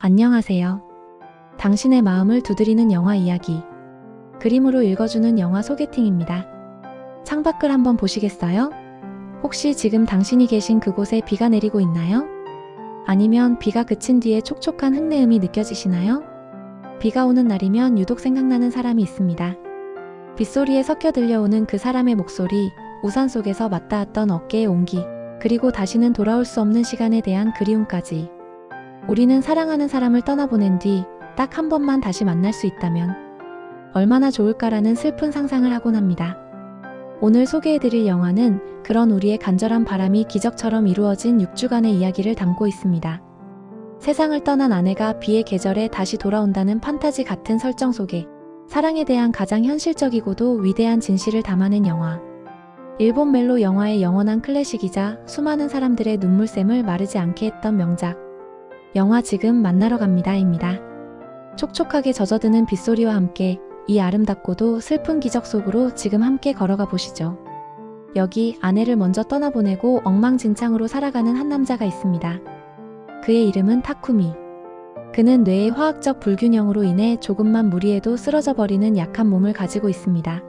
안녕하세요. 당신의 마음을 두드리는 영화 이야기. 그림으로 읽어주는 영화 소개팅입니다. 창밖을 한번 보시겠어요? 혹시 지금 당신이 계신 그곳에 비가 내리고 있나요? 아니면 비가 그친 뒤에 촉촉한 흙내음이 느껴지시나요? 비가 오는 날이면 유독 생각나는 사람이 있습니다. 빗소리에 섞여 들려오는 그 사람의 목소리, 우산 속에서 맞닿았던 어깨의 온기, 그리고 다시는 돌아올 수 없는 시간에 대한 그리움까지. 우리는 사랑하는 사람을 떠나보낸 뒤 딱 한 번만 다시 만날 수 있다면 얼마나 좋을까라는 슬픈 상상을 하곤 합니다. 오늘 소개해드릴 영화는 그런 우리의 간절한 바람이 기적처럼 이루어진 6주간의 이야기를 담고 있습니다. 세상을 떠난 아내가 비의 계절에 다시 돌아온다는 판타지 같은 설정 속에 사랑에 대한 가장 현실적이고도 위대한 진실을 담아낸 영화. 일본 멜로 영화의 영원한 클래식이자 수많은 사람들의 눈물샘을 마르지 않게 했던 명작. 영화 지금 만나러 갑니다입니다. 촉촉하게 젖어드는 빗소리와 함께 이 아름답고도 슬픈 기적 속으로 지금 함께 걸어가 보시죠. 여기 아내를 먼저 떠나보내고 엉망진창으로 살아가는 한 남자가 있습니다. 그의 이름은 타쿠미. 그는 뇌의 화학적 불균형으로 인해 조금만 무리해도 쓰러져 버리는 약한 몸을 가지고 있습니다.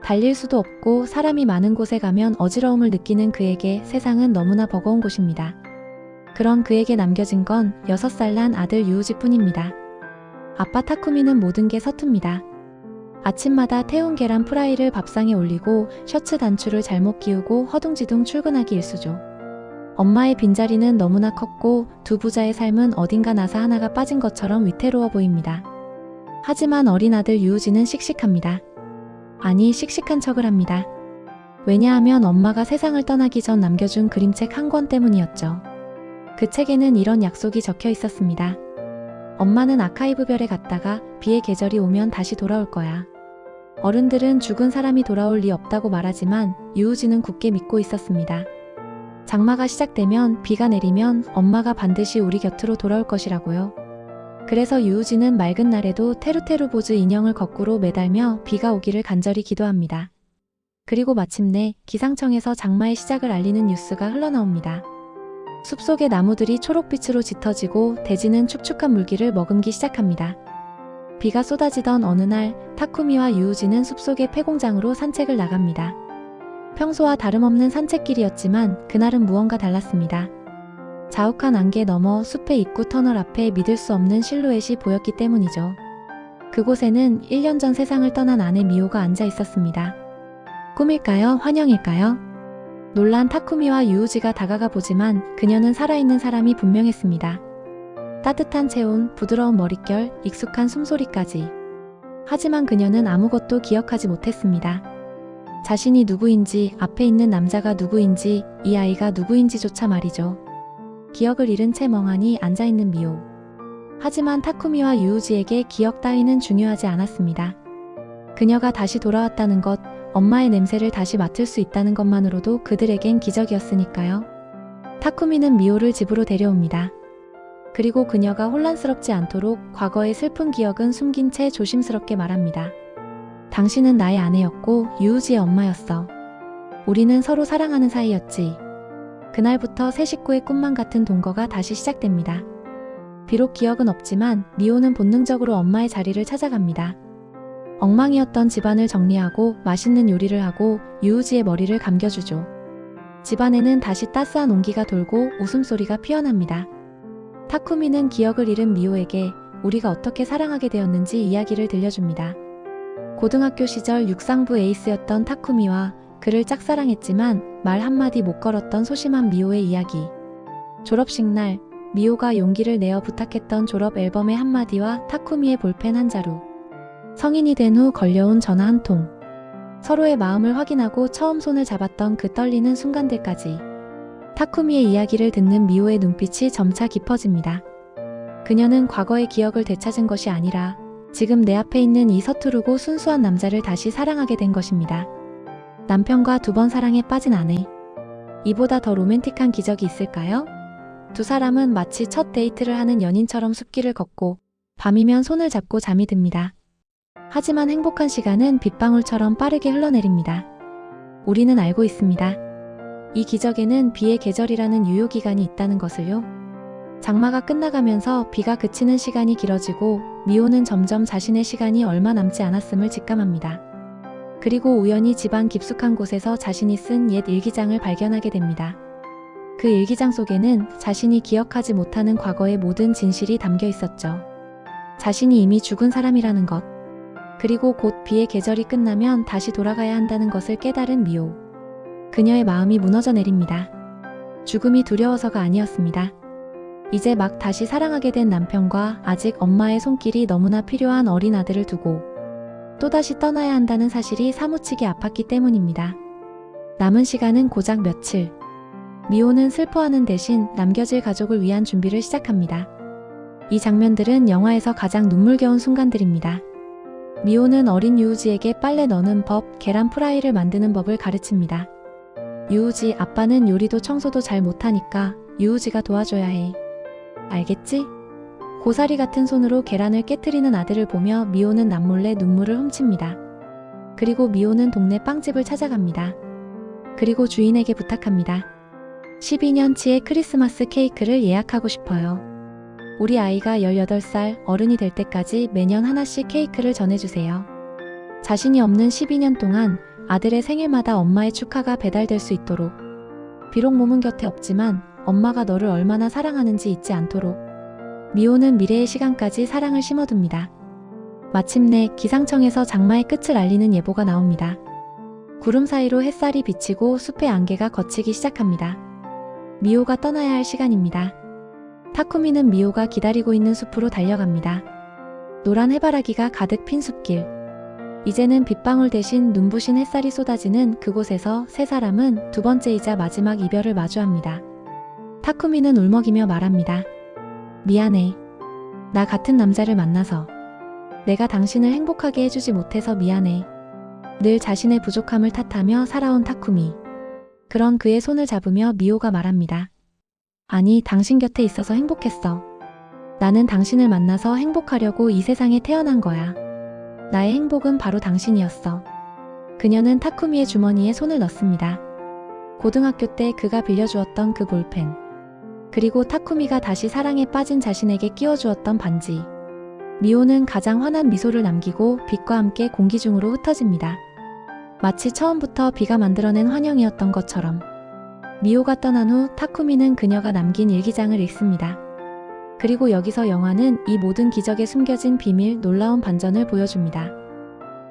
달릴 수도 없고 사람이 많은 곳에 가면 어지러움을 느끼는 그에게 세상은 너무나 버거운 곳입니다. 그런 그에게 남겨진 건 6살 난 아들 유우지뿐입니다. 아빠 타쿠미는 모든 게 서툽니다. 아침마다 태운 계란 프라이를 밥상에 올리고 셔츠 단추를 잘못 끼우고 허둥지둥 출근하기 일쑤죠. 엄마의 빈자리는 너무나 컸고 두 부자의 삶은 어딘가 나사 하나가 빠진 것처럼 위태로워 보입니다. 하지만 어린 아들 유우지는 씩씩합니다. 아니, 씩씩한 척을 합니다. 왜냐하면 엄마가 세상을 떠나기 전 남겨준 그림책 한 권 때문이었죠. 그 책에는 이런 약속이 적혀 있었습니다. 엄마는 아카이브별에 갔다가 비의 계절이 오면 다시 돌아올 거야. 어른들은 죽은 사람이 돌아올 리 없다고 말하지만 유우지는 굳게 믿고 있었습니다. 장마가 시작되면 비가 내리면 엄마가 반드시 우리 곁으로 돌아올 것이라고요. 그래서 유우지는 맑은 날에도 테루테루보즈 인형을 거꾸로 매달며 비가 오기를 간절히 기도합니다. 그리고 마침내 기상청에서 장마의 시작을 알리는 뉴스가 흘러나옵니다. 숲속의 나무들이 초록빛으로 짙어지고 대지는 축축한 물기를 머금기 시작합니다. 비가 쏟아지던 어느 날 타쿠미와 유우지는 숲속의 폐공장으로 산책을 나갑니다. 평소와 다름없는 산책길이었지만 그날은 무언가 달랐습니다. 자욱한 안개 너머 숲의 입구 터널 앞에 믿을 수 없는 실루엣이 보였기 때문이죠. 그곳에는 1년 전 세상을 떠난 아내 미호가 앉아 있었습니다. 꿈일까요? 환영일까요? 놀란 타쿠미와 유우지가 다가가 보지만 그녀는 살아있는 사람이 분명했습니다. 따뜻한 체온, 부드러운 머릿결, 익숙한 숨소리까지. 하지만 그녀는 아무것도 기억하지 못했습니다. 자신이 누구인지, 앞에 있는 남자가 누구인지, 이 아이가 누구인지조차 말이죠. 기억을 잃은 채 멍하니 앉아있는 미호. 하지만 타쿠미와 유우지에게 기억 따위는 중요하지 않았습니다. 그녀가 다시 돌아왔다는 것, 엄마의 냄새를 다시 맡을 수 있다는 것만으로도 그들에겐 기적이었으니까요. 타쿠미는 미호를 집으로 데려옵니다. 그리고 그녀가 혼란스럽지 않도록 과거의 슬픈 기억은 숨긴 채 조심스럽게 말합니다. 당신은 나의 아내였고 유우지의 엄마였어. 우리는 서로 사랑하는 사이였지. 그날부터 새 식구의 꿈만 같은 동거가 다시 시작됩니다. 비록 기억은 없지만 미호는 본능적으로 엄마의 자리를 찾아갑니다. 엉망이었던 집안을 정리하고 맛있는 요리를 하고 유우지의 머리를 감겨주죠. 집안에는 다시 따스한 온기가 돌고 웃음소리가 피어납니다. 타쿠미는 기억을 잃은 미호에게 우리가 어떻게 사랑하게 되었는지 이야기를 들려줍니다. 고등학교 시절 육상부 에이스였던 타쿠미와 그를 짝사랑했지만 말 한마디 못 걸었던 소심한 미호의 이야기. 졸업식 날 미호가 용기를 내어 부탁했던 졸업 앨범의 한마디와 타쿠미의 볼펜 한 자루. 성인이 된 후 걸려온 전화 한 통. 서로의 마음을 확인하고 처음 손을 잡았던 그 떨리는 순간들까지. 타쿠미의 이야기를 듣는 미호의 눈빛이 점차 깊어집니다. 그녀는 과거의 기억을 되찾은 것이 아니라 지금 내 앞에 있는 이 서투르고 순수한 남자를 다시 사랑하게 된 것입니다. 남편과 2번 사랑에 빠진 아내. 이보다 더 로맨틱한 기적이 있을까요? 두 사람은 마치 첫 데이트를 하는 연인처럼 숲길을 걷고 밤이면 손을 잡고 잠이 듭니다. 하지만 행복한 시간은 빗방울처럼 빠르게 흘러내립니다. 우리는 알고 있습니다. 이 기적에는 비의 계절이라는 유효기간이 있다는 것을요. 장마가 끝나가면서 비가 그치는 시간이 길어지고 미호는 점점 자신의 시간이 얼마 남지 않았음을 직감합니다. 그리고 우연히 집안 깊숙한 곳에서 자신이 쓴 옛 일기장을 발견하게 됩니다. 그 일기장 속에는 자신이 기억하지 못하는 과거의 모든 진실이 담겨 있었죠. 자신이 이미 죽은 사람이라는 것, 그리고 곧 비의 계절이 끝나면 다시 돌아가야 한다는 것을 깨달은 미호. 그녀의 마음이 무너져 내립니다. 죽음이 두려워서가 아니었습니다. 이제 막 다시 사랑하게 된 남편과 아직 엄마의 손길이 너무나 필요한 어린 아들을 두고 또다시 떠나야 한다는 사실이 사무치게 아팠기 때문입니다. 남은 시간은 고작 며칠. 미호는 슬퍼하는 대신 남겨질 가족을 위한 준비를 시작합니다. 이 장면들은 영화에서 가장 눈물겨운 순간들입니다. 미호는 어린 유우지에게 빨래 넣는 법, 계란 프라이를 만드는 법을 가르칩니다. 유우지, 아빠는 요리도 청소도 잘 못하니까 유우지가 도와줘야 해. 알겠지? 고사리 같은 손으로 계란을 깨트리는 아들을 보며 미호는 남몰래 눈물을 훔칩니다. 그리고 미호는 동네 빵집을 찾아갑니다. 그리고 주인에게 부탁합니다. 12년치의 크리스마스 케이크를 예약하고 싶어요. 우리 아이가 18살 어른이 될 때까지 매년 하나씩 케이크를 전해주세요. 자신이 없는 12년 동안 아들의 생일마다 엄마의 축하가 배달될 수 있도록. 비록 몸은 곁에 없지만 엄마가 너를 얼마나 사랑하는지 잊지 않도록. 미호는 미래의 시간까지 사랑을 심어둡니다. 마침내 기상청에서 장마의 끝을 알리는 예보가 나옵니다. 구름 사이로 햇살이 비치고 숲의 안개가 걷히기 시작합니다. 미호가 떠나야 할 시간입니다. 타쿠미는 미호가 기다리고 있는 숲으로 달려갑니다. 노란 해바라기가 가득 핀 숲길. 이제는 빗방울 대신 눈부신 햇살이 쏟아지는 그곳에서 세 사람은 두 번째이자 마지막 이별을 마주합니다. 타쿠미는 울먹이며 말합니다. 미안해. 나 같은 남자를 만나서. 내가 당신을 행복하게 해주지 못해서 미안해. 늘 자신의 부족함을 탓하며 살아온 타쿠미. 그런 그의 손을 잡으며 미호가 말합니다. 아니, 당신 곁에 있어서 행복했어. 나는 당신을 만나서 행복하려고 이 세상에 태어난 거야. 나의 행복은 바로 당신이었어. 그녀는 타쿠미의 주머니에 손을 넣습니다. 고등학교 때 그가 빌려주었던 그 볼펜. 그리고 타쿠미가 다시 사랑에 빠진 자신에게 끼워주었던 반지. 미호는 가장 환한 미소를 남기고 빛과 함께 공기 중으로 흩어집니다. 마치 처음부터 비가 만들어낸 환영이었던 것처럼. 미호가 떠난 후 타쿠미는 그녀가 남긴 일기장을 읽습니다. 그리고 여기서 영화는 이 모든 기적에 숨겨진 비밀, 놀라운 반전을 보여줍니다.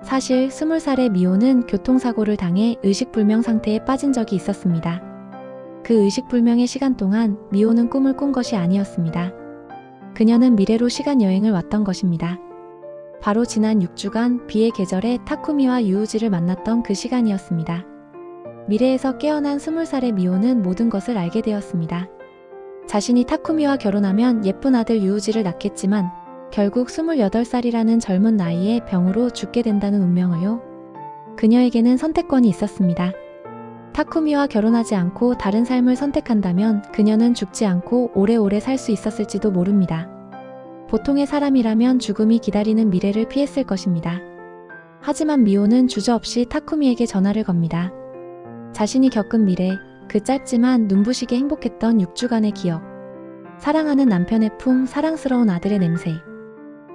사실 20살의 미호는 교통사고를 당해 의식불명 상태에 빠진 적이 있었습니다. 그 의식불명의 시간 동안 미호는 꿈을 꾼 것이 아니었습니다. 그녀는 미래로 시간여행을 왔던 것입니다. 바로 지난 6주간 비의 계절에 타쿠미와 유우지를 만났던 그 시간이었습니다. 미래에서 깨어난 20살의 미호는 모든 것을 알게 되었습니다. 자신이 타쿠미와 결혼하면 예쁜 아들 유우지를 낳겠지만 결국 28살이라는 젊은 나이에 병으로 죽게 된다는 운명을요. 그녀에게는 선택권이 있었습니다. 타쿠미와 결혼하지 않고 다른 삶을 선택한다면 그녀는 죽지 않고 오래오래 살 수 있었을지도 모릅니다. 보통의 사람이라면 죽음이 기다리는 미래를 피했을 것입니다. 하지만 미호는 주저없이 타쿠미에게 전화를 겁니다. 자신이 겪은 미래, 그 짧지만 눈부시게 행복했던 6주간의 기억. 사랑하는 남편의 품, 사랑스러운 아들의 냄새.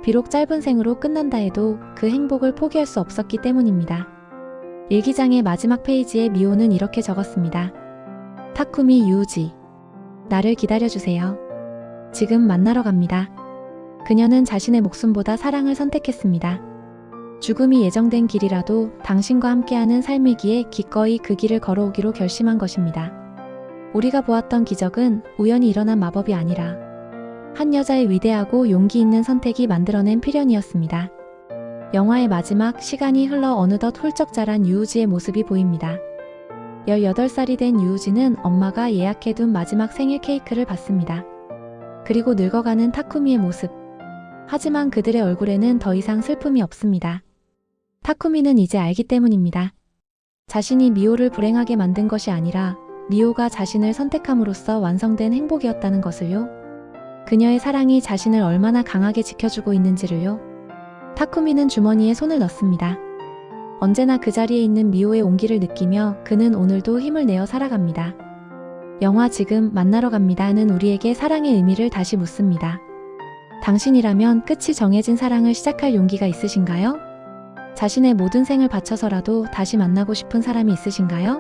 비록 짧은 생으로 끝난다 해도 그 행복을 포기할 수 없었기 때문입니다. 일기장의 마지막 페이지에 미호는 이렇게 적었습니다. 타쿠미 유우지. 나를 기다려주세요. 지금 만나러 갑니다. 그녀는 자신의 목숨보다 사랑을 선택했습니다. 죽음이 예정된 길이라도 당신과 함께하는 삶이기에 기꺼이 그 길을 걸어오기로 결심한 것입니다. 우리가 보았던 기적은 우연히 일어난 마법이 아니라 한 여자의 위대하고 용기 있는 선택이 만들어낸 필연이었습니다. 영화의 마지막, 시간이 흘러 어느덧 훌쩍 자란 유우지의 모습이 보입니다. 18살이 된 유우지는 엄마가 예약해둔 마지막 생일 케이크를 받습니다. 그리고 늙어가는 타쿠미의 모습. 하지만 그들의 얼굴에는 더 이상 슬픔이 없습니다. 타쿠미는 이제 알기 때문입니다. 자신이 미호를 불행하게 만든 것이 아니라 미호가 자신을 선택함으로써 완성된 행복이었다는 것을요. 그녀의 사랑이 자신을 얼마나 강하게 지켜주고 있는지를요. 타쿠미는 주머니에 손을 넣습니다. 언제나 그 자리에 있는 미호의 온기를 느끼며 그는 오늘도 힘을 내어 살아갑니다. 영화 지금 만나러 갑니다는 우리에게 사랑의 의미를 다시 묻습니다. 당신이라면 끝이 정해진 사랑을 시작할 용기가 있으신가요? 자신의 모든 생을 바쳐서라도 다시 만나고 싶은 사람이 있으신가요?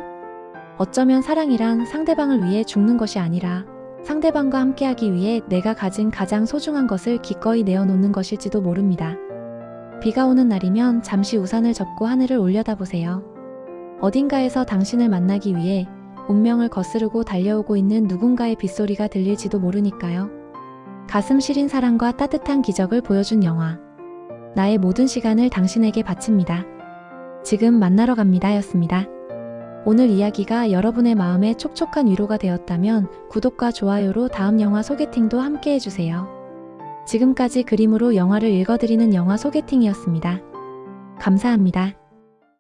어쩌면 사랑이란 상대방을 위해 죽는 것이 아니라 상대방과 함께하기 위해 내가 가진 가장 소중한 것을 기꺼이 내어놓는 것일지도 모릅니다. 비가 오는 날이면 잠시 우산을 접고 하늘을 올려다보세요. 어딘가에서 당신을 만나기 위해 운명을 거스르고 달려오고 있는 누군가의 빗소리가 들릴지도 모르니까요. 가슴 시린 사랑과 따뜻한 기적을 보여준 영화. 나의 모든 시간을 당신에게 바칩니다. 지금 만나러 갑니다 였습니다. 오늘 이야기가 여러분의 마음에 촉촉한 위로가 되었다면 구독과 좋아요로 다음 영화 소개팅도 함께 해주세요. 지금까지 그림으로 영화를 읽어드리는 영화 소개팅이었습니다. 감사합니다.